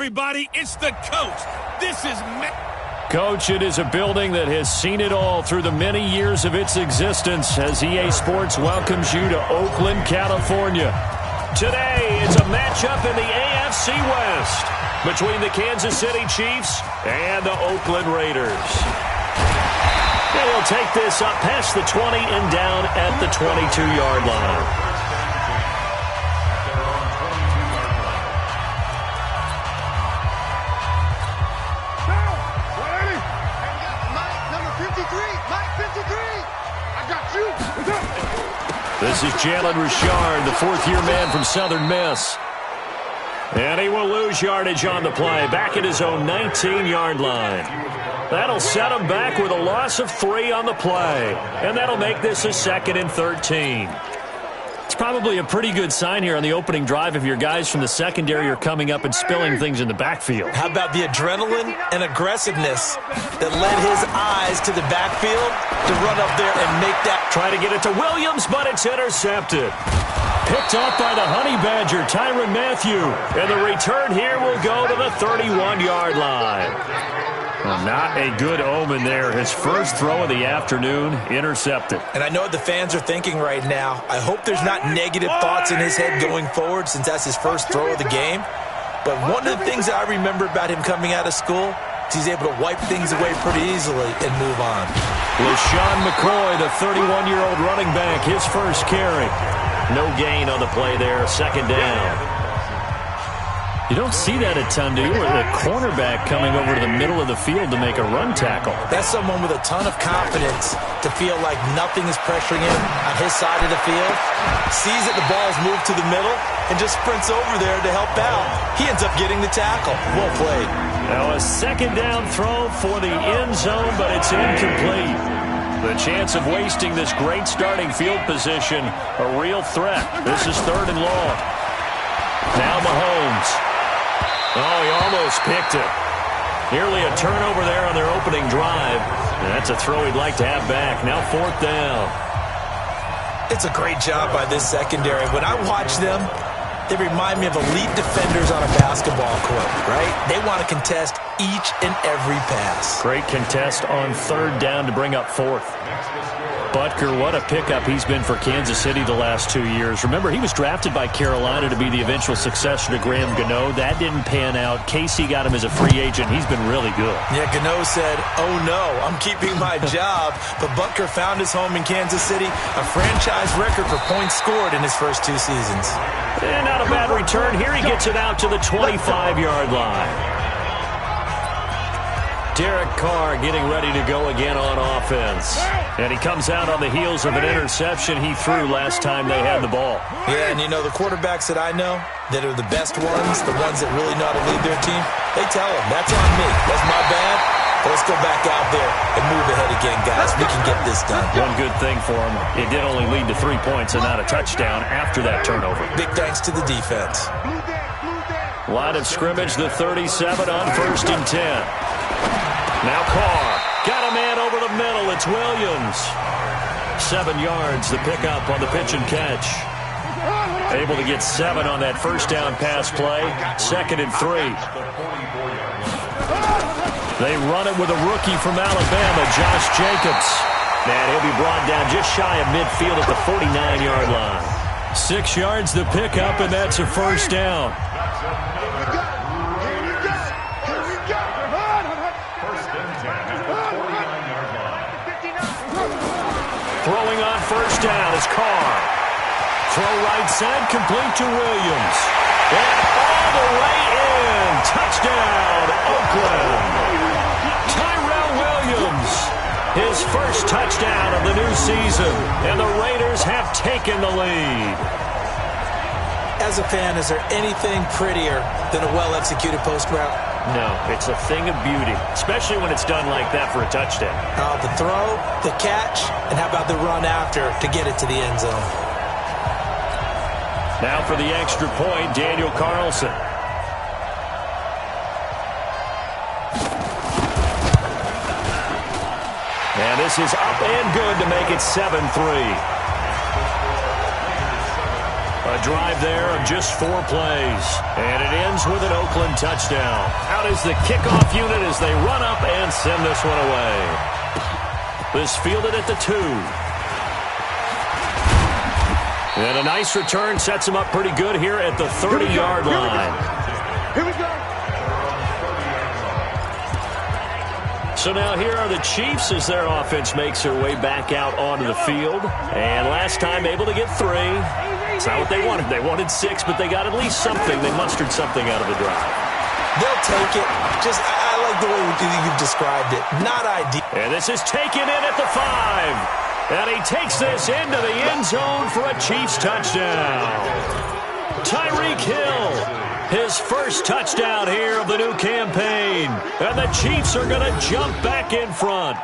everybody. It's the coach. This is Coach, it is a building that has seen it all through the many years of its existence as EA Sports welcomes you to Oakland, California. Today, it's a matchup in the AFC West between the Kansas City Chiefs and the Oakland Raiders. And he'll take this up past the 20 and down at the 22-yard line. This is Jalen Richard, the fourth-year man from Southern Miss. And he will lose yardage on the play, back at his own 19-yard line. That'll set him back with a loss of 3 on the play. And that'll make this a 2nd and 13. It's probably a pretty good sign here on the opening drive if your guys from the secondary are coming up and spilling things in the backfield. How about the adrenaline and aggressiveness that led his eyes to the backfield to run up there and make that? Try to get it to Williams, but it's intercepted. Picked off by the Honey Badger, Tyrann Mathieu. And the return here will go to the 31-yard line. Well, not a good omen there. His first throw of the afternoon, intercepted. And I know what the fans are thinking right now. I hope there's not negative thoughts in his head going forward since that's his first throw of the game. But one of the things that I remember about him coming out of school is he's able to wipe things away pretty easily and move on. LaShawn McCoy, the 31-year-old running back, his first carry. No gain on the play there, 2nd down. You don't see that a ton, do you? With a cornerback coming over to the middle of the field to make a run tackle. That's someone with a ton of confidence to feel like nothing is pressuring him on his side of the field. Sees that the ball's moved to the middle and just sprints over there to help out. He ends up getting the tackle. Well played. Now a 2nd down throw for the end zone, but it's incomplete. The chance of wasting this great starting field position, a real threat. This is 3rd and long. Now Mahomes. Oh, he almost picked it. Nearly a turnover there on their opening drive. And that's a throw he'd like to have back. Now 4th down. It's a great job by this secondary. When I watch them, they remind me of elite defenders on a basketball court, right? They want to contest each and every pass. Great contest on 3rd down to bring up 4th. Butker, what a pickup he's been for Kansas City the last 2 years. Remember, he was drafted by Carolina to be the eventual successor to Graham Gano. That didn't pan out. Casey got him as a free agent. He's been really good. Yeah, Gano said, oh no, I'm keeping my job. But Butker found his home in Kansas City, a franchise record for points scored in his first 2 seasons. And not a bad return. Here he gets it out to the 25-yard line. Derek Carr getting ready to go again on offense. And he comes out on the heels of an interception he threw last time they had the ball. Yeah, and you know, the quarterbacks that I know that are the best ones, the ones that really know how to lead their team, they tell them, that's on me. That's my bad. But let's go back out there and move ahead again, guys. We can get this done. One good thing for him, it did only lead to 3 points and not a touchdown after that turnover. Big thanks to the defense. Line of scrimmage, the 37 on 1st and 10. Now Carr, got a man over the middle, it's Williams. 7 yards, the pickup on the pitch and catch. Able to get 7 on that 1st down pass play, 2nd and 3. They run it with a rookie from Alabama, Josh Jacobs. And he'll be brought down just shy of midfield at the 49-yard line. 6 yards the pickup, and that's a 1st down. Throwing on 1st down is Carr. Throw right side, complete to Williams. And all the way in. Touchdown, Oakland. Tyrell Williams, his first touchdown of the new season. And the Raiders have taken the lead. As a fan, is there anything prettier than a well-executed post route? No, it's a thing of beauty, especially when it's done like that for a touchdown. The throw, the catch, and how about the run after to get it to the end zone? Now for the extra point, Daniel Carlson. And this is up and good to make it 7-3. A A drive there of just 4 plays. And it ends with an Oakland touchdown. Out is the kickoff unit as they run up and send this one away. This fielded at the 2. And a nice return sets him up pretty good here at the 30-yard line. Here we go. So now here are the Chiefs as their offense makes their way back out onto the field. And last time able to get 3. It's not what they wanted. They wanted 6, but they got at least something. They mustered something out of the drive. They'll take it. I like the way you've described it. Not ideal. And this is taken in at the 5. And he takes this into the end zone for a Chiefs touchdown. Tyreek Hill, his first touchdown here of the new campaign. And the Chiefs are going to jump back in front.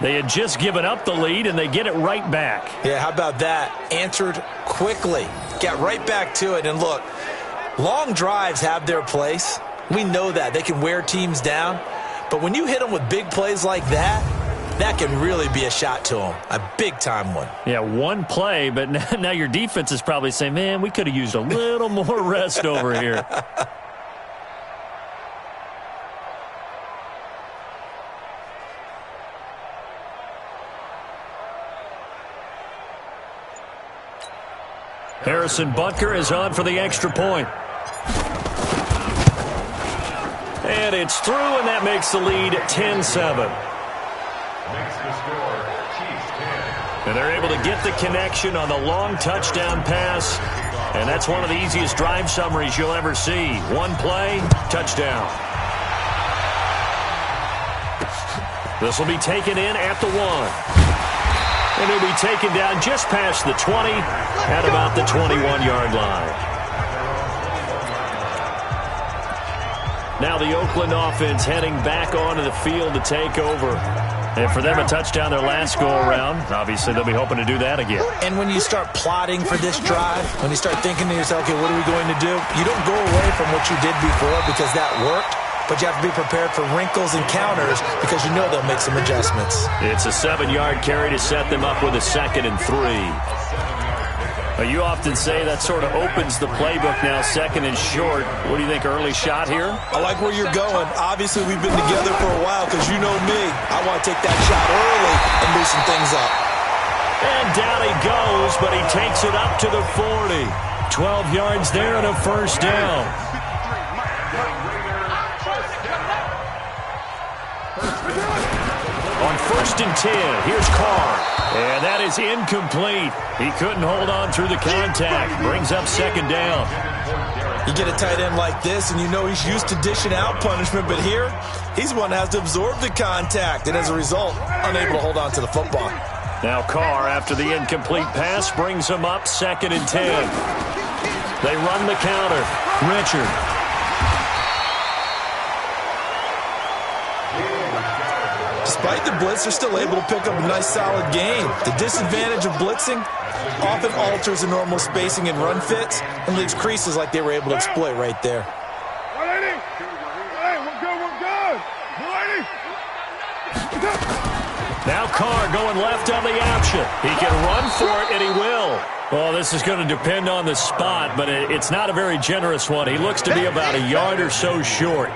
They had just given up the lead, and they get it right back. Yeah, how about that? Answered quickly. Got right back to it. And look, long drives have their place. We know that. They can wear teams down. But when you hit them with big plays like that, that can really be a shot to them. A big-time one. Yeah, one play, but now your defense is probably saying, man, we could have used a little more rest over here. Harrison Butker is on for the extra point. And it's through, and that makes the lead 10-7. And they're able to get the connection on the long touchdown pass. And that's one of the easiest drive summaries you'll ever see. One play, touchdown. This will be taken in at the 1. And it'll be taken down just past the 20 at about the 21-yard line. Now the Oakland offense heading back onto the field to take over. And for them, a touchdown their last go-around. Obviously, they'll be hoping to do that again. And when you start plotting for this drive, when you start thinking to yourself, okay, what are we going to do? You don't go away from what you did before because that worked, but you have to be prepared for wrinkles and counters because you know they'll make some adjustments. It's a 7-yard carry to set them up with a 2nd and 3. You often say that sort of opens the playbook now, 2nd and short. What do you think, early shot here? I like where you're going. Obviously, we've been together for a while because you know me. I want to take that shot early and loosen things up. And down he goes, but he takes it up to the 40. 12 yards there and a first down. On 1st and 10, here's Carr. And that is incomplete. He couldn't hold on through the contact. Brings up 2nd down. You get a tight end like this, and you know he's used to dishing out punishment, but here, he's one that has to absorb the contact, and as a result, unable to hold on to the football. Now Carr, after the incomplete pass, brings him up 2nd and 10. They run the counter. Richard. Despite the blitz, they're still able to pick up a nice, solid gain. The disadvantage of blitzing often alters the normal spacing and run fits and leaves creases like they were able to exploit right there. Hey, we're good. Now Carr going left on the option. He can run for it, and he will. Well, this is going to depend on the spot, but it's not a very generous one. He looks to be about a yard or so short.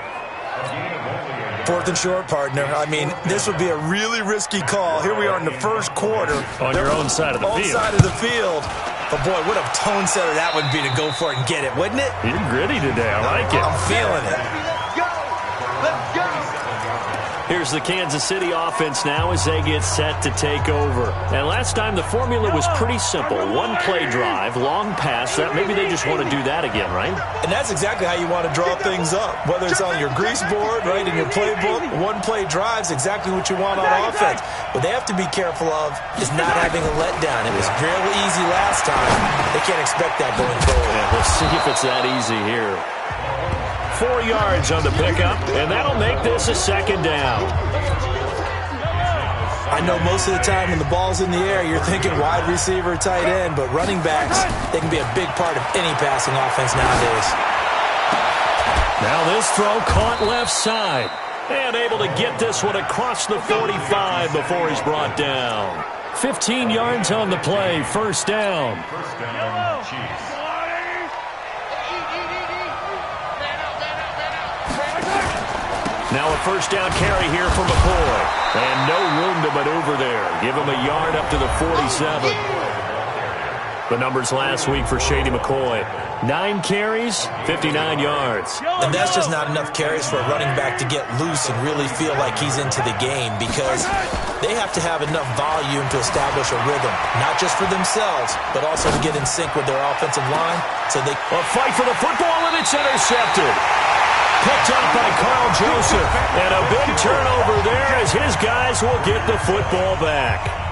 4th and short, partner. I mean, this would be a really risky call. Here we are in the first quarter. On your own side of the field. Own side of the field. But, boy, what a tone setter that would be to go for it and get it, wouldn't it? You're gritty today. I like it. I'm feeling it. Let's go. Here's the Kansas City offense now as they get set to take over. And last time the formula was pretty simple. One play drive, long pass. That maybe they just want to do that again, right? And that's exactly how you want to draw things up. Whether it's on your grease board, right, in your playbook, one play drive's exactly what you want on offense. What they have to be careful of is not having a letdown. It was real easy last time. They can't expect that going forward. Yeah, we'll see if it's that easy here. 4 yards on the pickup, and that'll make this a 2nd down. I know most of the time when the ball's in the air, you're thinking wide receiver, tight end, but running backs, they can be a big part of any passing offense nowadays. Now this throw caught left side. And able to get this one across the 45 before he's brought down. 15 yards on the play, first down. Now a first down carry here for McCoy. And no room to maneuver there. Give him a yard up to the 47. The numbers last week for Shady McCoy. 9 carries, 59 yards. And that's just not enough carries for a running back to get loose and really feel like he's into the game, because they have to have enough volume to establish a rhythm, not just for themselves, but also to get in sync with their offensive line. So they a fight for the football, and it's intercepted. Picked up by Carl Joseph. And a big turnover there as his guys will get the football back.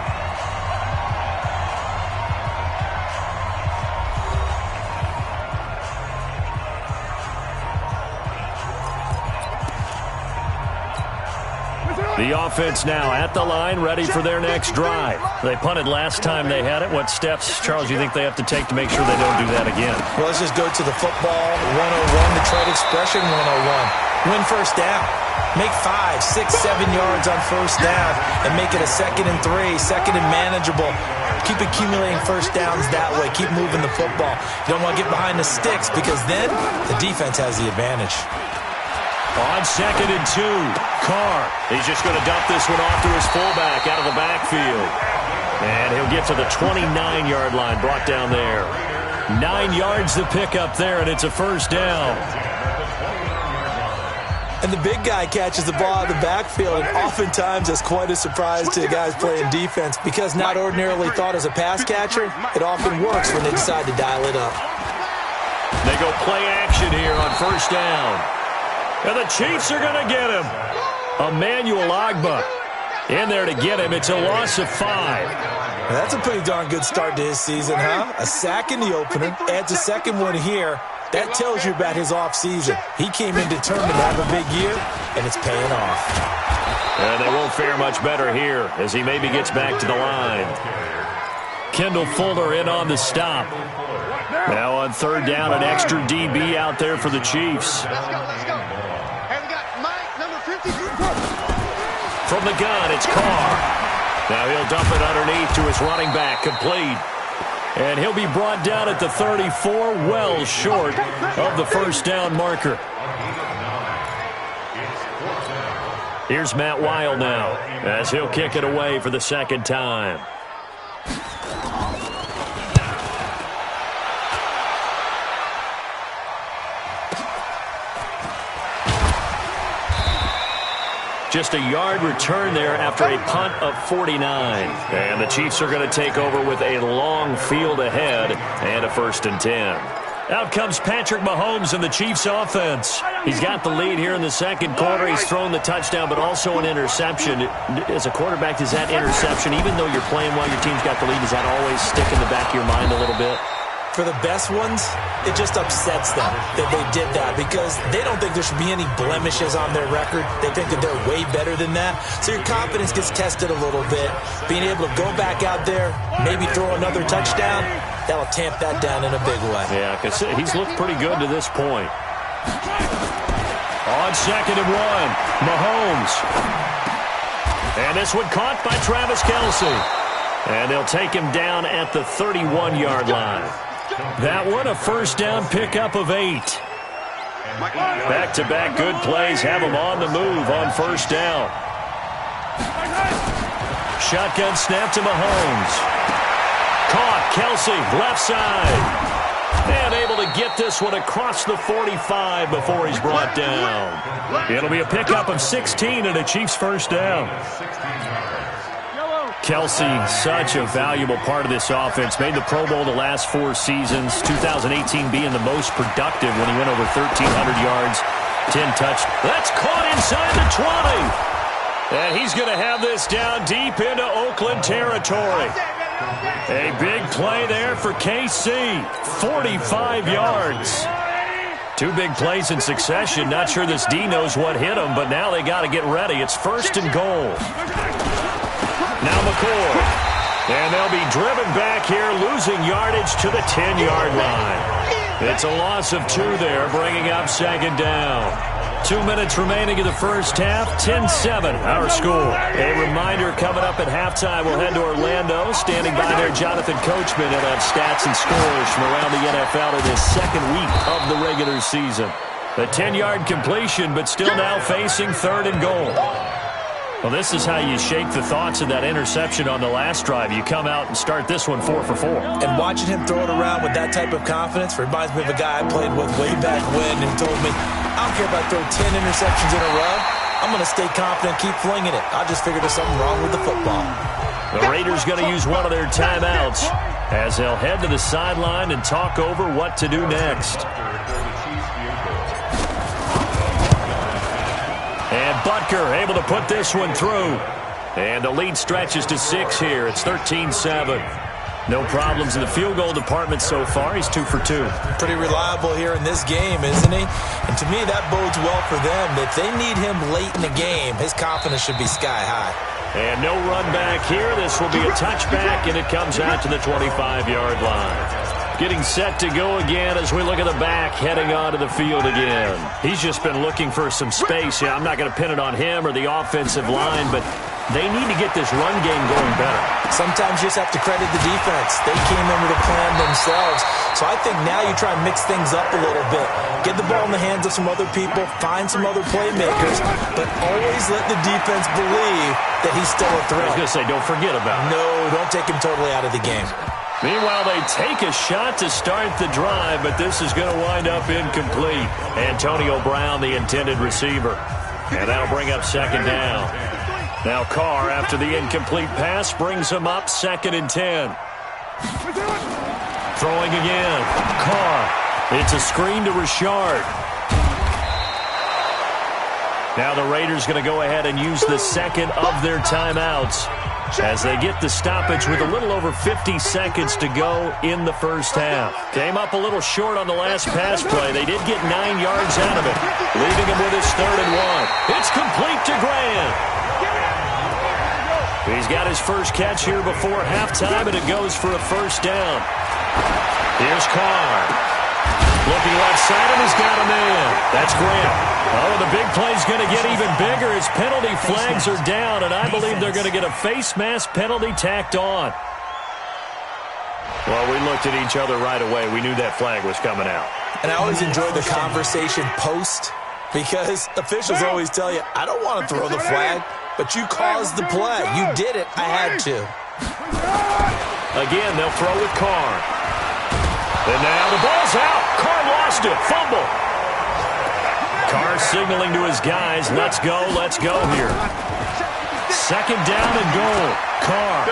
The offense now at the line, ready for their next drive. They punted last time they had it. What steps, Charles, you think they have to take to make sure they don't do that again? Well, let's just go to the football 101, the trade expression 101. Win first down. Make 5, 6, 7 yards on first down and make it a 2nd and 3, 2nd and manageable. Keep accumulating first downs that way. Keep moving the football. You don't want to get behind the sticks, because then the defense has the advantage. On 2nd and 2, Carr. He's just going to dump this one off to his fullback out of the backfield. And he'll get to the 29-yard line, brought down there. 9 yards to pick up there, and it's a first down. And the big guy catches the ball out of the backfield, and oftentimes it's quite a surprise to the guys playing defense, because not ordinarily thought as a pass catcher, it often works when they decide to dial it up. They go play action here on first down. And the Chiefs are going to get him. Emmanuel Ogbah in there to get him. It's a loss of 5. Now, that's a pretty darn good start to his season, huh? A sack in the opener, adds a second one here. That tells you about his offseason. He came in determined to have a big year, and it's paying off. And they won't fare much better here as he maybe gets back to the line. Kendall Fuller in on the stop. Now on third down, an extra DB out there for the Chiefs. Let's go. And we got Mike, number 50. From the gun, it's Carr. Now he'll dump it underneath to his running back, complete. And he'll be brought down at the 34, well short of the first down marker. Here's Matt Weil now as he'll kick it away for the second time. Just a yard return there after a punt of 49. And the Chiefs are going to take over with a long field ahead and a 1st and 10. Out comes Patrick Mahomes in the Chiefs offense. He's got the lead here in the second quarter. He's thrown the touchdown, but also an interception. As a quarterback, does that interception, even though you're playing while your team's got the lead, does that always stick in the back of your mind a little bit? For the best ones, it just upsets them that they did that, because they don't think there should be any blemishes on their record. They think that they're way better than that. So your confidence gets tested a little bit. Being able to go back out there, maybe throw another touchdown, that'll tamp that down in a big way. Yeah, because he's looked pretty good to this point. On 2nd and 1, Mahomes. And this one caught by Travis Kelce. And they'll take him down at the 31-yard line. That one, a first down pickup of 8. Back-to-back good plays have him on the move on first down. Shotgun snap to Mahomes. Caught, Kelce, left side. And able to get this one across the 45 before he's brought down. It'll be a pickup of 16 and a Chiefs first down. Kelce, such a valuable part of this offense. Made the Pro Bowl the last 4 seasons. 2018 being the most productive when he went over 1,300 yards, 10 touchdowns. That's caught inside the 20. And he's going to have this down deep into Oakland territory. A big play there for KC. 45 yards. 2 big plays in succession. Not sure this D knows what hit him, but now they got to get ready. It's 1st and goal. Now McCoy. And they'll be driven back here, losing yardage to the 10-yard line. It's a loss of 2 there, bringing up 2nd down. 2 minutes remaining in the first half. 10-7, our score. A reminder coming up at halftime, we'll head to Orlando. Standing by there, Jonathan Coachman. He'll have stats and scores from around the NFL in this second week of the regular season. The 10-yard completion, but still now facing 3rd and goal. Well, this is how you shake the thoughts of that interception on the last drive. You come out and start this one 4 for 4. And watching him throw it around with that type of confidence reminds me of a guy I played with way back when, and told me, I don't care if I throw 10 interceptions in a row. I'm going to stay confident, keep flinging it. I just figured there's something wrong with the football. The Raiders going to use one of their timeouts as they'll head to the sideline and talk over what to do next. And Butker able to put this one through. And the lead stretches to 6 here. It's 13-7. No problems in the field goal department so far. He's 2 for 2. Pretty reliable here in this game, isn't he? And to me, that bodes well for them. If they need him late in the game, his confidence should be sky high. And no run back here. This will be a touchback, and it comes out to the 25-yard line. Getting set to go again as we look at the back, heading onto the field again. He's just been looking for some space. Yeah, I'm not going to pin it on him or the offensive line, but they need to get this run game going better. Sometimes you just have to credit the defense. They came in with a plan themselves. So I think now you try and mix things up a little bit. Get the ball in the hands of some other people, find some other playmakers, but always let the defense believe that he's still a threat. I was going to say, don't forget about it. No, don't take him totally out of the game. Meanwhile, they take a shot to start the drive, but this is going to wind up incomplete. Antonio Brown, the intended receiver. And that'll bring up 2nd down. Now Carr, after the incomplete pass, brings him up 2nd and 10. Throwing again. Carr. It's a screen to Richard. Now the Raiders going to go ahead and use the second of their timeouts as they get the stoppage with a little over 50 seconds to go in the first half. Came up a little short on the last pass play. They did get 9 yards out of it, leaving him with his 3rd and 1. It's complete to Grant. He's got his first catch here before halftime, and it goes for a 1st down. Here's Carr. Looking left side, and he's got a man. That's Grant. Oh, the big play's going to get even bigger. His penalty flags are down, and I believe they're going to get a face mask penalty tacked on. Well, we looked at each other right away. We knew that flag was coming out. And I always enjoy the conversation post, because officials always tell you, I don't want to throw the flag, but you caused the play. You did it. I had to. Again, they'll throw with Carr. And now the ball's out. Carr lost it. Fumble. Carr signaling to his guys, let's go here. 2nd down and goal. Carr.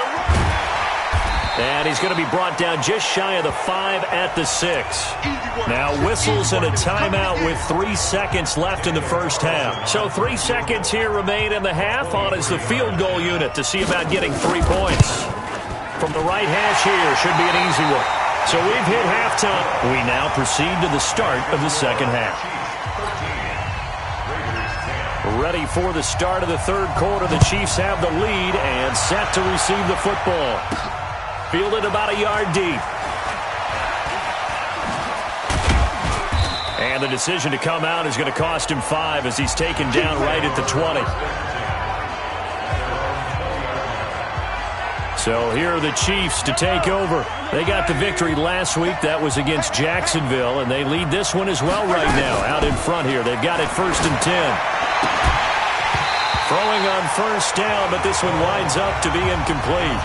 And he's going to be brought down just shy of the 5 at the 6. Now whistles and a timeout with 3 seconds left in the first half. So 3 seconds here remain in the half. On is the field goal unit to see about getting 3 points. From the right hash here, should be an easy one. So we've hit halftime. We now proceed to the start of the second half. Ready for the start of the 3rd quarter. The Chiefs have the lead and set to receive the football. Fielded about a yard deep. And the decision to come out is going to cost him 5 as he's taken down right at the 20. So here are the Chiefs to take over. They got the victory last week. That was against Jacksonville, and they lead this one as well right now. Out in front here, they've got it 1st and 10. Throwing on 1st down, but this one winds up to be incomplete.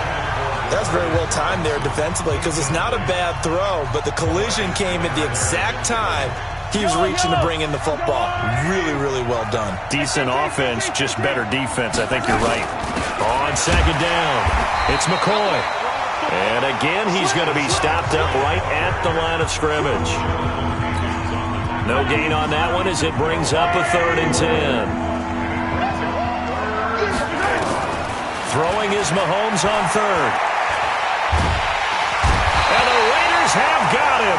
That's very well timed there defensively, because it's not a bad throw, but the collision came at the exact time he was reaching to bring in the football. Really, really well done. Decent offense, just better defense. I think you're right. On 2nd down, it's McCoy. And again, he's going to be stopped up right at the line of scrimmage. No gain on that one as it brings up a 3rd and 10. Throwing is Mahomes on 3rd. And the Raiders have got him.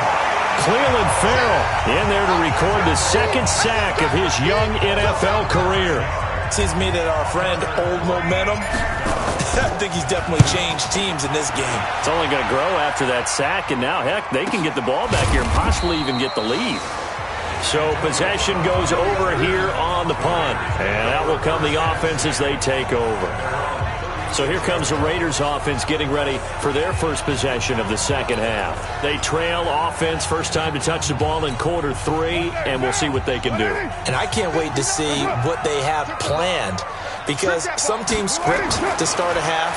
Cleveland Farrell in there to record the 2nd sack of his young NFL career. It seems to me that our friend Old Momentum, I think he's definitely changed teams in this game. It's only going to grow after that sack, and now, heck, they can get the ball back here and possibly even get the lead. So possession goes over here on the punt. And that will come the offense as they take over. So here comes the Raiders offense getting ready for their first possession of the second half. They trail offense, first time to touch the ball in quarter 3, and we'll see what they can do. And I can't wait to see what they have planned, because some teams script to start a half.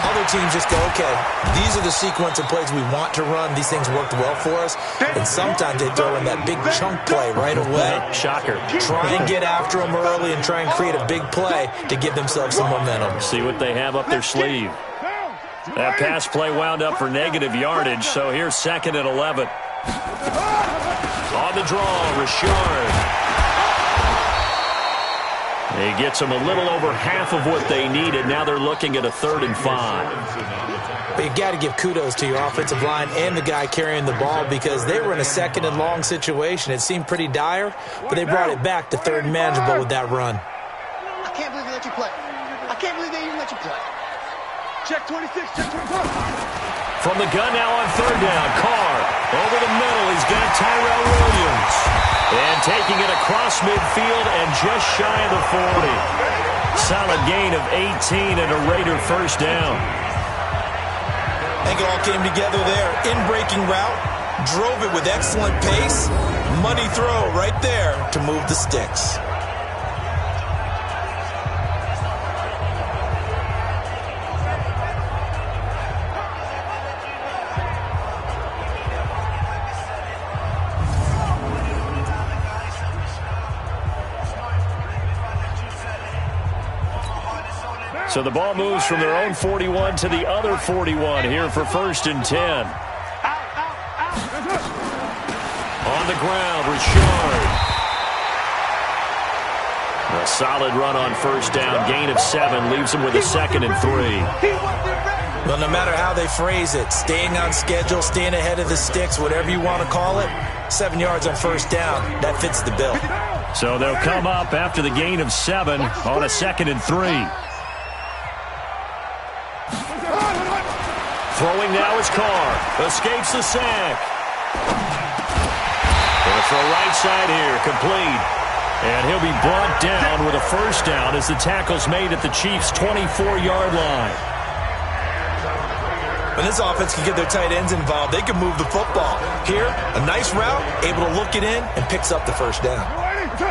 Other teams just go, okay, these are the sequence of plays we want to run. These things worked well for us. And sometimes they throw in that big chunk play right away. Shocker. Try and get after them early and try and create a big play to give themselves some momentum. See what they have up their sleeve. That pass play wound up for negative yardage, so here's 2nd and 11. On the draw, Richard. He gets them a little over half of what they needed. Now they're looking at a 3rd and 5. But you got to give kudos to your offensive line and the guy carrying the ball, because they were in a 2nd and long situation. It seemed pretty dire, but they brought it back to 3rd and manageable with that run. I can't believe they let you play. I can't believe they even let you play. Check 26, check 24. From the gun now on 3rd down. Carr over the middle. He's got Tyrell Williams. And taking it across midfield and just shy of the 40. Solid gain of 18 and a Raider first down. I think it all came together there. In-breaking route, drove it with excellent pace. Money throw right there to move the sticks. So the ball moves from their own 41 to the other 41 here for 1st and 10. On the ground, Richard. A solid run on 1st down. Gain of 7 leaves them with a 2nd and 3. Well, no matter how they phrase it, staying on schedule, staying ahead of the sticks, whatever you want to call it, 7 yards on 1st down, that fits the bill. So they'll come up after the gain of 7 on a 2nd and 3. Throwing now is Carr. Escapes the sack. Gonna throw right side here. Complete. And he'll be brought down with a 1st down as the tackle's made at the Chiefs' 24-yard line. When this offense can get their tight ends involved, they can move the football. Here, a nice route, able to look it in, and picks up the 1st down.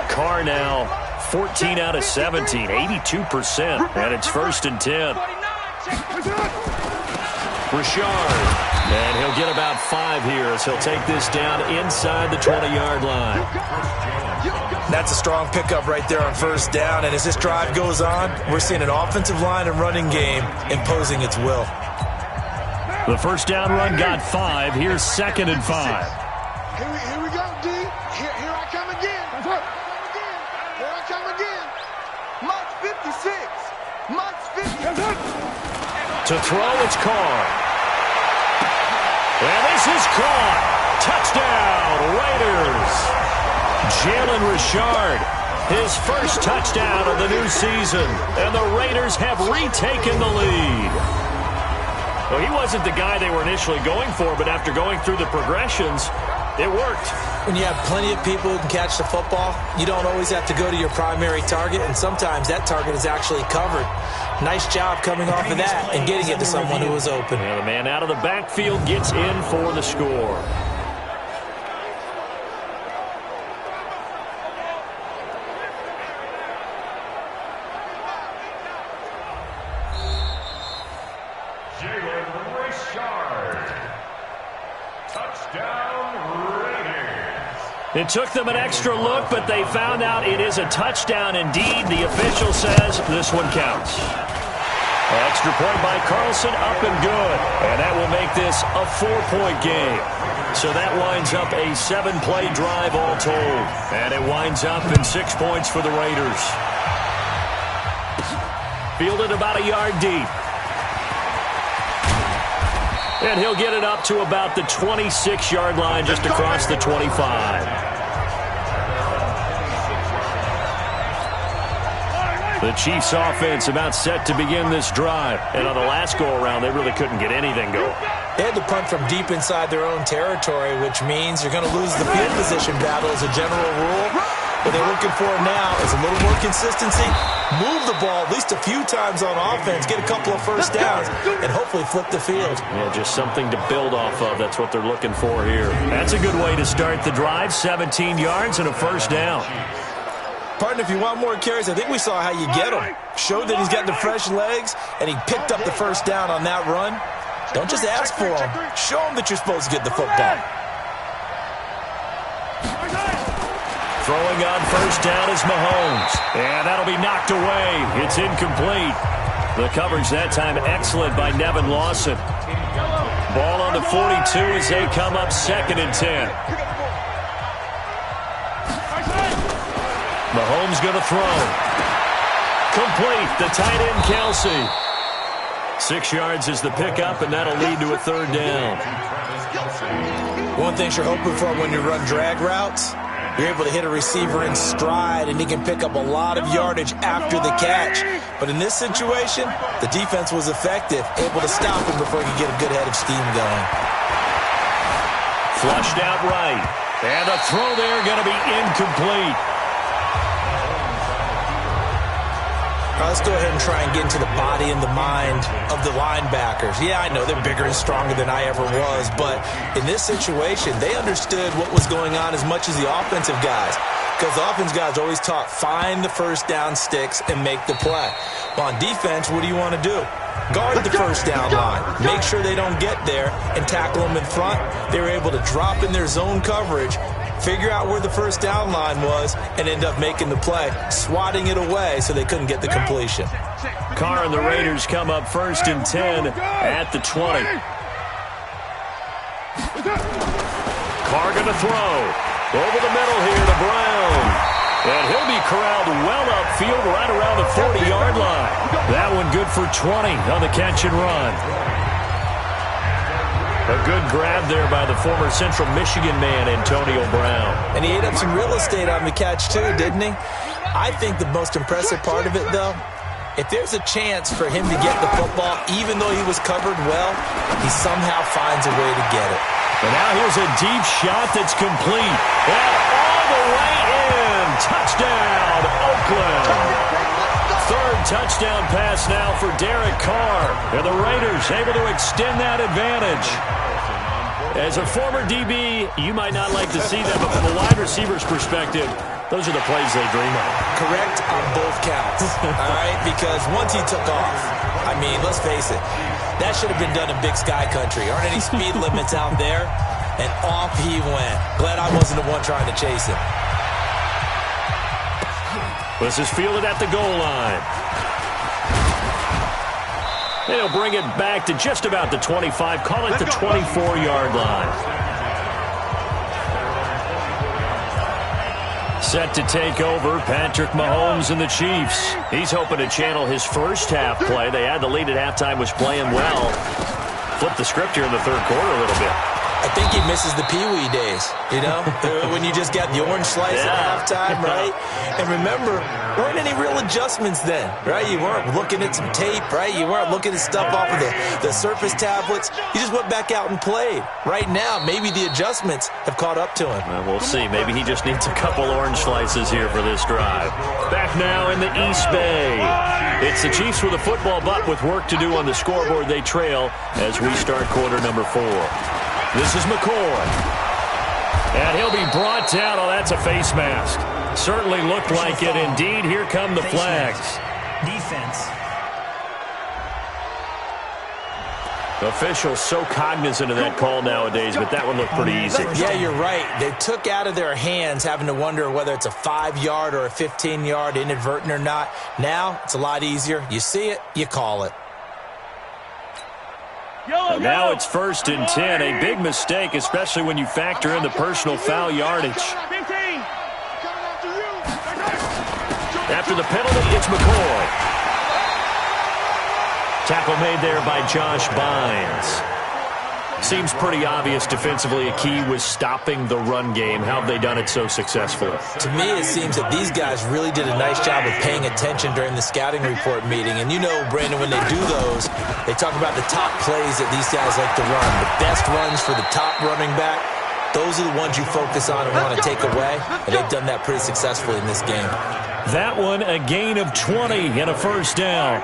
Carr now 14 out of 17, 82%, and it's 1st and 10. Richard, and he'll get about 5 here as he'll take this down inside the 20-yard line. That's a strong pickup right there on 1st down, and as this drive goes on, we're seeing an offensive line and running game imposing its will. The 1st down run got 5. Here's 2nd and 5. Here we go, D. Here I come again. Here I come again. March 56. March 50. To throw, it's Carr. And this is caught. Touchdown, Raiders. Jalen Richard, his first touchdown of the new season. And the Raiders have retaken the lead. Well, he wasn't the guy they were initially going for, but after going through the progressions, it worked. When you have plenty of people who can catch the football, you don't always have to go to your primary target, and sometimes that target is actually covered. Nice job coming off of that and getting it to someone who was open. Yeah, the man out of the backfield gets in for the score. Jalen Richard. Touchdown, Raiders. It took them an extra look, but they found out it is a touchdown indeed. The official says this one counts. Extra point by Carlson, up and good. And that will make this a 4-point game. So that winds up a 7-play drive all told. And it winds up in 6 points for the Raiders. Fielded about a yard deep. And he'll get it up to about the 26-yard line, just across the 25. The Chiefs offense about set to begin this drive. And on the last go-around, they really couldn't get anything going. They had to punt from deep inside their own territory, which means you're going to lose the field position battle as a general rule. What they're looking for now is a little more consistency, move the ball at least a few times on offense, get a couple of first downs, and hopefully flip the field. Yeah, just something to build off of. That's what they're looking for here. That's a good way to start the drive. 17 yards and a first down. Partner, if you want more carries, I think we saw how you get him. Showed that he's got the fresh legs, and he picked up the first down on that run. Don't just ask for him. Show him that you're supposed to get the football. Throwing on first down is Mahomes. And that'll be knocked away. It's incomplete. The coverage that time excellent by Nevin Lawson. Ball on the 42 as they come up 2nd and 10. Mahomes going to throw. Complete. The tight end, Kelsey. 6 yards is the pickup, and that'll lead to a 3rd down. One thing you're hoping for when you run drag routes, you're able to hit a receiver in stride, and he can pick up a lot of yardage after the catch. But in this situation, the defense was effective, able to stop him before he could get a good head of steam going. Flushed out right. And the throw there going to be incomplete. Let's go ahead and try and get into the body and the mind of the linebackers. Yeah, I know they're bigger and stronger than I ever was, but in this situation, they understood what was going on as much as the offensive guys. Because the offense guys always taught, find the first down sticks and make the play. Well, on defense, what do you want to do? Guard the first down line. Make sure they don't get there and tackle them in front. They were able to drop in their zone coverage, figure out where the first down line was, and end up making the play, swatting it away so they couldn't get the completion. Carr and the Raiders come up 1st and 10 at the 20. Carr going to throw. Over the middle here to Brown. And he'll be corralled well upfield right around the 40-yard line. That one good for 20 on the catch and run. A good grab there by the former Central Michigan man, Antonio Brown. And he ate up some real estate on the catch, too, didn't he? I think the most impressive part of it, though, if there's a chance for him to get the football, even though he was covered well, he somehow finds a way to get it. And now here's a deep shot that's complete. And all the way in. Touchdown, Oakland. 3rd touchdown pass now for Derek Carr. And the Raiders able to extend that advantage. As a former DB, you might not like to see that, but from a wide receiver's perspective, those are the plays they dream of. Correct on both counts, all right? Because once he took off, I mean, let's face it, that should have been done in Big Sky Country. Aren't any speed limits out there? And off he went. Glad I wasn't the one trying to chase him. This is fielded at the goal line. They'll bring it back to just about the 25. Call it the 24-yard line. Set to take over, Patrick Mahomes and the Chiefs. He's hoping to channel his first half play. They had the lead at halftime, was playing well. Flip the script here in the 3rd quarter a little bit. I think he misses the Pee-wee days, you know, when you just got the orange slice at halftime, right? And remember, weren't any real adjustments then, right? You weren't looking at some tape, right? You weren't looking at stuff off of the Surface tablets. You just went back out and played. Right now, maybe the adjustments have caught up to him. Well, we'll see. Maybe he just needs a couple orange slices here for this drive. Back now in the East Bay. It's the Chiefs with a football, but with work to do on the scoreboard, they trail as we start quarter number 4. This is McCoy. And he'll be brought down. Oh, that's a face mask. Certainly looked like it. Indeed, here come the flags. Defense. Officials so cognizant of that call nowadays, but that one looked pretty easy. Yeah, you're right. They took out of their hands having to wonder whether it's a 5-yard or a 15-yard, inadvertent or not. Now, it's a lot easier. You see it, you call it. And now it's 1st and 10. A big mistake, especially when you factor in the personal foul yardage. After the penalty, it's McCoy. Tackle made there by Josh Bynes. seems pretty obvious defensively. A key was stopping the run game. How have they done it so successfully? To me, it seems that these guys really did a nice job of paying attention during the scouting report meeting. And you know, Brandon, when they do those, they talk about the top plays that these guys like to run. The best runs for the top running back. Those are the ones you focus on and want to take away. And they've done that pretty successfully in this game. That one, a gain of 20 and a first down.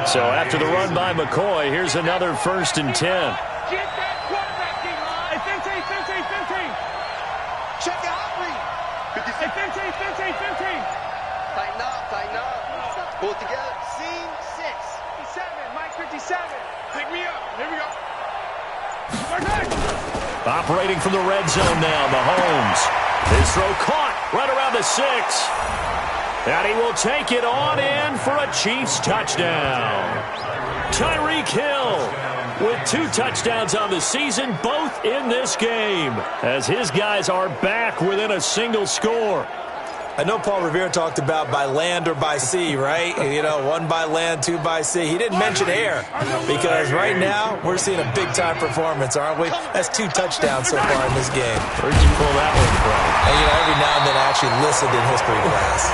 So after the run by McCoy, here's another 1st and 10. Get that quarterback in line. 15. Check it out, read. 15. Tighten up. Pull it together. Scene 6. 57, Mike 57. Pick me up. Here we go. Operating from the red zone now, Mahomes. His throw caught right around the 6. And he will take it on in for a Chiefs touchdown. Tyreek Hill with 2 touchdowns on the season, both in this game, as his guys are back within a single score. I know Paul Revere talked about by land or by sea, right? You know, 1 by land, 2 by sea. He didn't mention air because right now we're seeing a big-time performance, aren't we? That's 2 touchdowns so far in this game. Where'd you pull that one from? And, you know, every now and then I actually listened in history class.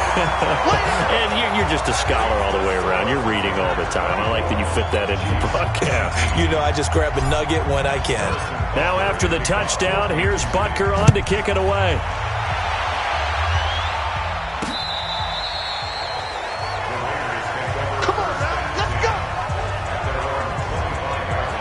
And you're just a scholar all the way around. You're reading all the time. I like that you fit that into the broadcast. You know, I just grab a nugget when I can. Now after the touchdown, here's Butker on to kick it away.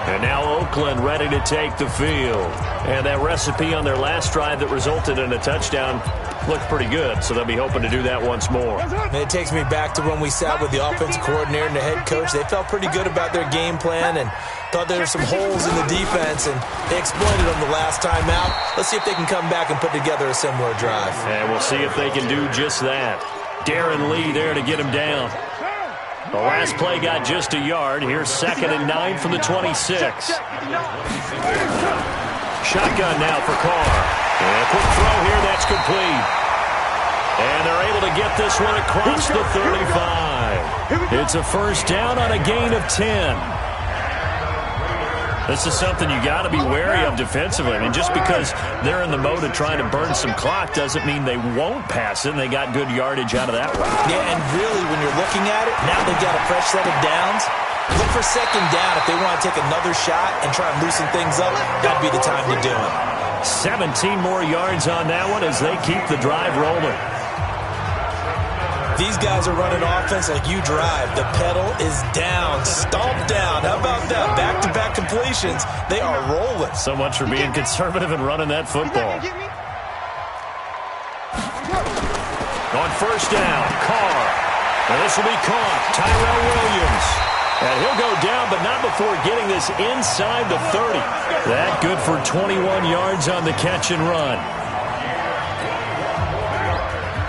And now Oakland ready to take the field. And that recipe on their last drive that resulted in a touchdown looked pretty good, so they'll be hoping to do that once more. And it takes me back to when we sat with the offensive coordinator and the head coach. They felt pretty good about their game plan and thought there were some holes in the defense, and they exploited them the last time out. Let's see if they can come back and put together a similar drive. And we'll see if they can do just that. Darren Lee there to get him down. The last play got just a yard. Here's 2nd and 9 from the 26. Shotgun now for Carr. And a quick throw here, that's complete. And they're able to get this one across the 35. It's a first down on a gain of 10. This is something you got to be wary of defensively. I mean, just because they're in the mode of trying to burn some clock doesn't mean they won't pass it, and they got good yardage out of that one. Yeah, and really, when you're looking at it, now they've got a fresh set of downs. Look for 2nd down if they want to take another shot and try and loosen things up. That'd be the time to do it. 17 more yards on that one as they keep the drive rolling. These guys are running offense like you drive. The pedal is down, stomped down. How about that? Back-to-back completions. They are rolling. So much for being conservative and running that football. On first down, Carr. And this will be caught. Tyrell Williams. And he'll go down, but not before getting this inside the 30. That good for 21 yards on the catch and run.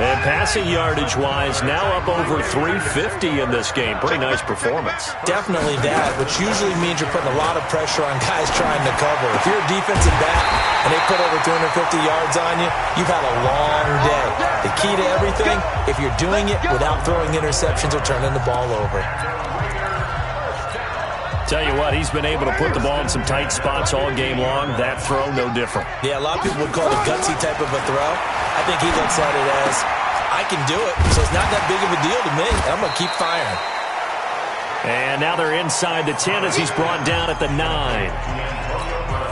And passing yardage-wise, now up over 350 in this game. Pretty nice performance. Definitely that, which usually means you're putting a lot of pressure on guys trying to cover. If you're a defensive back and they put over 250 yards on you, you've had a long day. The key to everything, if you're doing it without throwing interceptions or turning the ball over. Tell you what, he's been able to put the ball in some tight spots all game long. That throw, no different. Yeah, a lot of people would call it a gutsy type of a throw. I think he looks at it as, I can do it, so it's not that big of a deal to me. I'm going to keep firing. And now they're inside the 10 as he's brought down at the 9.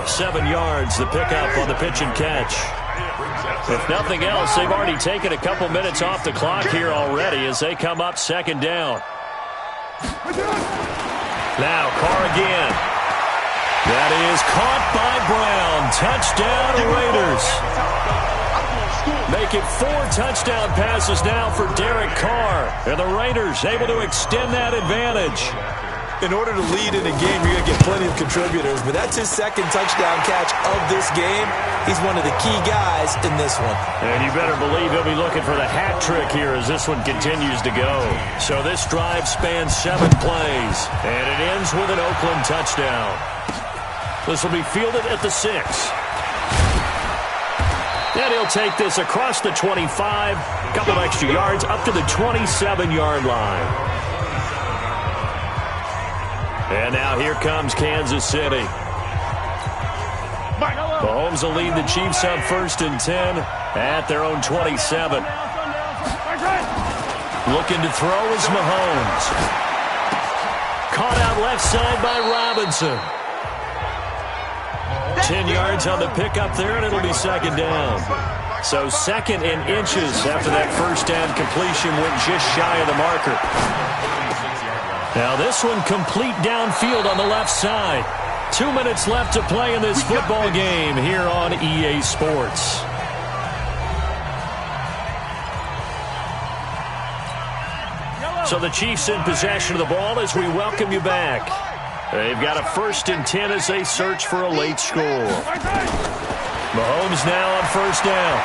7 yards, the pickup on the pitch and catch. If nothing else, they've already taken a couple minutes off the clock here already as they come up 2nd down. Now Carr again. That is caught by Brown. Touchdown Raiders. Make it 4 touchdown passes now for Derek Carr. And the Raiders able to extend that advantage. In order to lead in a game, you're going to get plenty of contributors, but that's his 2nd touchdown catch of this game. He's one of the key guys in this one. And you better believe he'll be looking for the hat trick here as this one continues to go. So this drive spans 7 plays, and it ends with an Oakland touchdown. This will be fielded at the 6. And he'll take this across the 25, a couple of extra yards, up to the 27-yard line. And now here comes Kansas City. Mahomes will lead the Chiefs up 1st and 10 at their own 27. Looking to throw is Mahomes. Caught out left side by Robinson. 10 yards on the pickup there, and it'll be 2nd down. So 2nd and inches after that 1st down completion went just shy of the marker. Now this one complete downfield on the left side. 2 minutes left to play in this football game here on EA Sports. So the Chiefs in possession of the ball as we welcome you back. They've got a 1st and 10 as they search for a late score. Mahomes now on 1st down.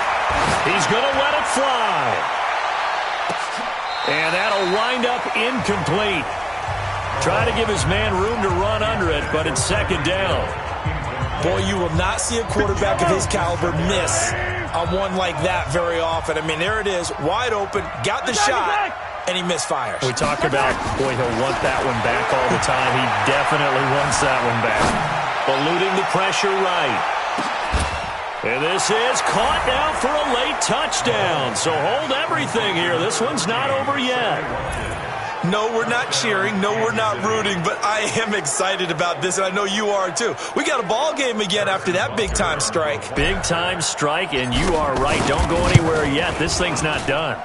He's going to let it fly. And that'll wind up incomplete. Trying to give his man room to run under it, but it's 2nd down. Boy, you will not see a quarterback of his caliber miss on one like that very often. I mean, there it is, wide open, got the shot, and he misfires. We talk about, boy, he'll want that one back all the time. He definitely wants that one back. Eluding the pressure right. And this is caught now for a late touchdown. So hold everything here. This one's not over yet. No, we're not cheering. No, we're not rooting. But I am excited about this, and I know you are too. We got a ball game again after that big-time strike. Big-time strike, and you are right. Don't go anywhere yet. This thing's not done.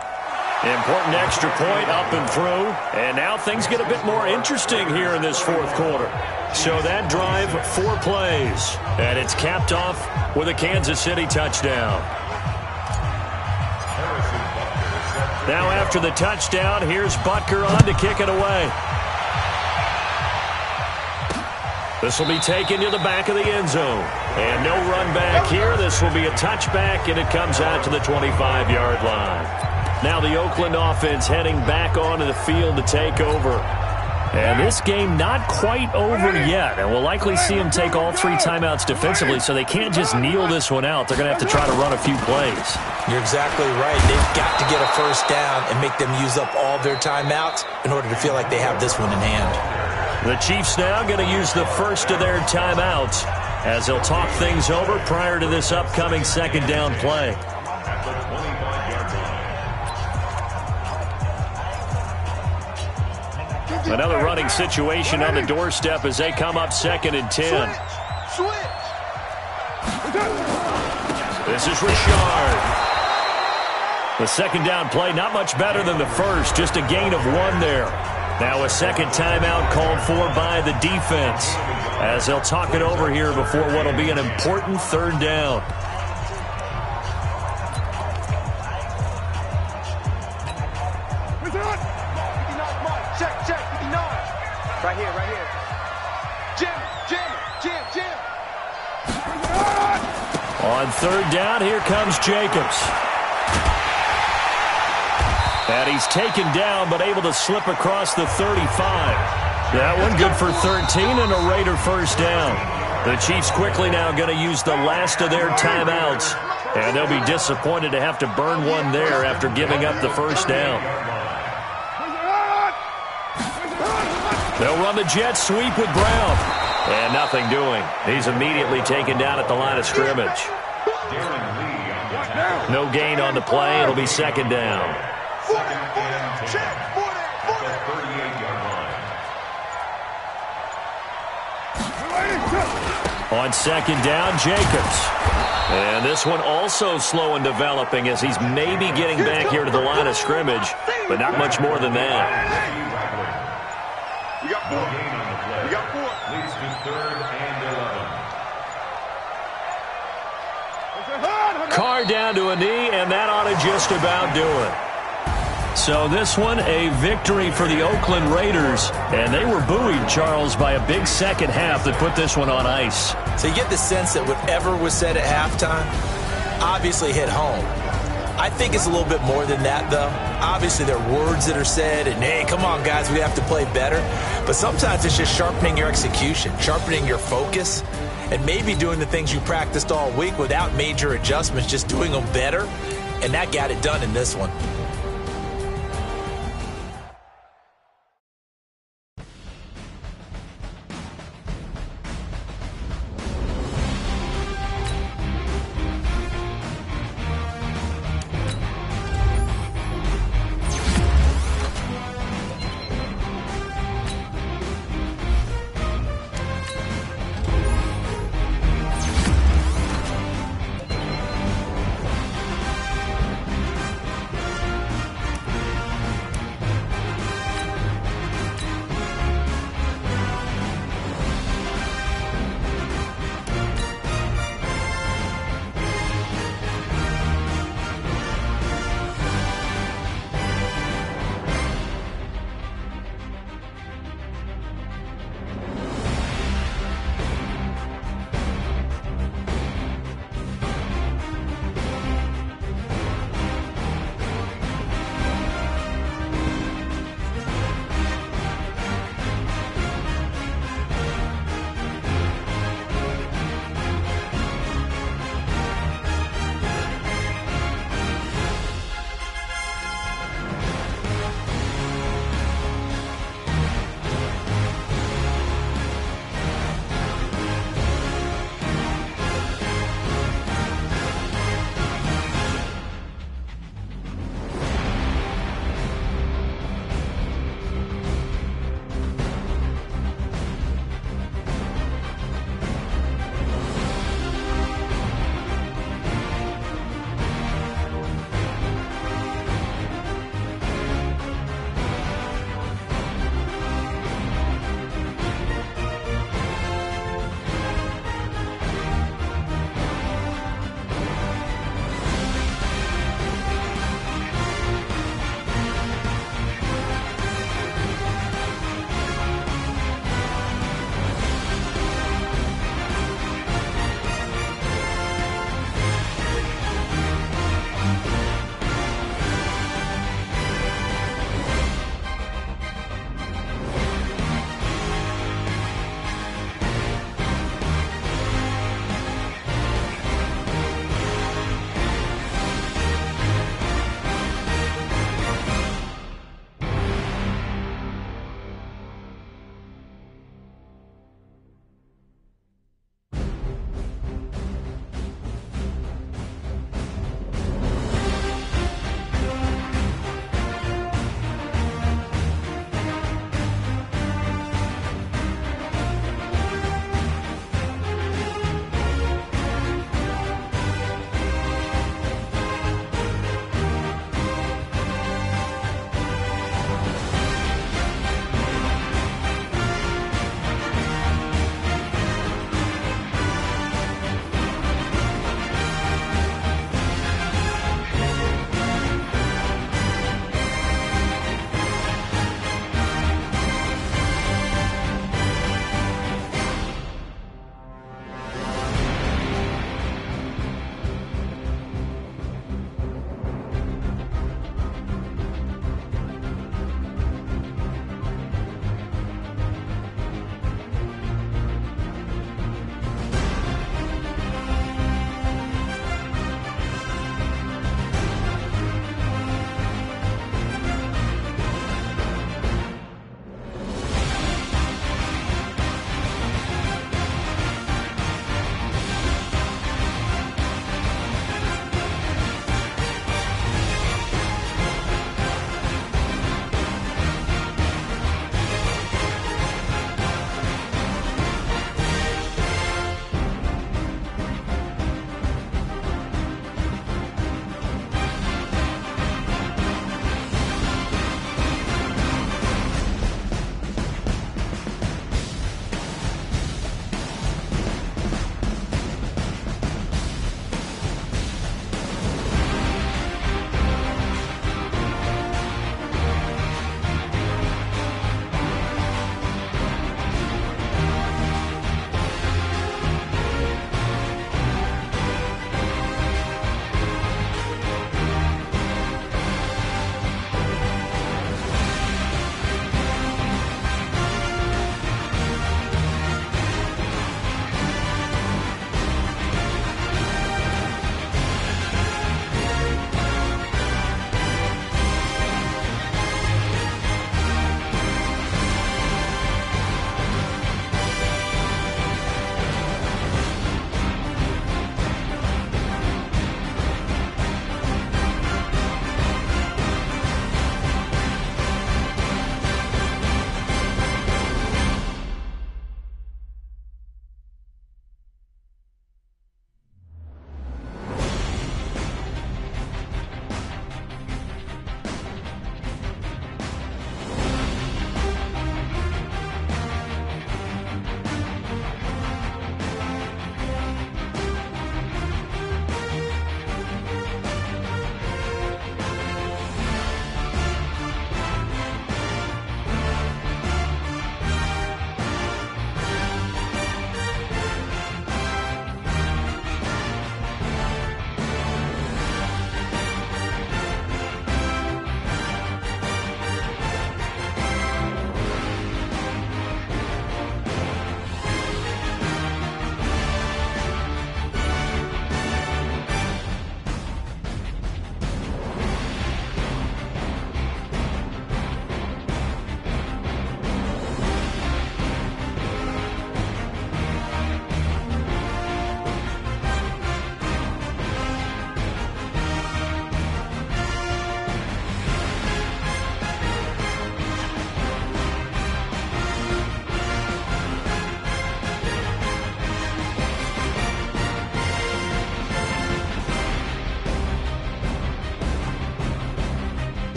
Important extra point up and through. And now things get a bit more interesting here in this 4th quarter. So that drive, 4 plays. And it's capped off with a Kansas City touchdown. Now after the touchdown, here's Butker on to kick it away. This will be taken to the back of the end zone. And no run back here. This will be a touchback, and it comes out to the 25-yard line. Now the Oakland offense heading back onto the field to take over. And this game not quite over yet. And we'll likely see them take all 3 timeouts defensively, so they can't just kneel this one out. They're going to have to try to run a few plays. You're exactly right. They've got to get a 1st down and make them use up all their timeouts in order to feel like they have this one in hand. The Chiefs now going to use the first of their timeouts as they'll talk things over prior to this upcoming 2nd down play. Another running situation on the doorstep as they come up 2nd and 10. This is Richard. The 2nd down play, not much better than the first, just a gain of 1 there. Now a 2nd timeout called for by the defense as they'll talk it over here before what will be an important 3rd down. Right here. Jim. On 3rd down, here comes Jacobs. And he's taken down, but able to slip across the 35. That one good for 13 and a Raider 1st down. The Chiefs quickly now going to use the last of their timeouts. And they'll be disappointed to have to burn one there after giving up the 1st down. They'll run the jet sweep with Brown. And nothing doing. He's immediately taken down at the line of scrimmage. No gain on the play. It'll be 2nd down. On 2nd down, Jacobs. And this one also slow in developing as he's maybe getting back here to the line of scrimmage, but not much more than that. We got 4. Leads to 3rd and 11. Carr down to a knee, and that ought to just about do it. So this one, a victory for the Oakland Raiders. And they were buoyed, Charles, by a big 2nd half that put this one on ice. So you get the sense that whatever was said at halftime obviously hit home. I think it's a little bit more than that, though. Obviously, there are words that are said, and, hey, come on, guys, we have to play better. But sometimes it's just sharpening your execution, sharpening your focus, and maybe doing the things you practiced all week without major adjustments, just doing them better. And that got it done in this one.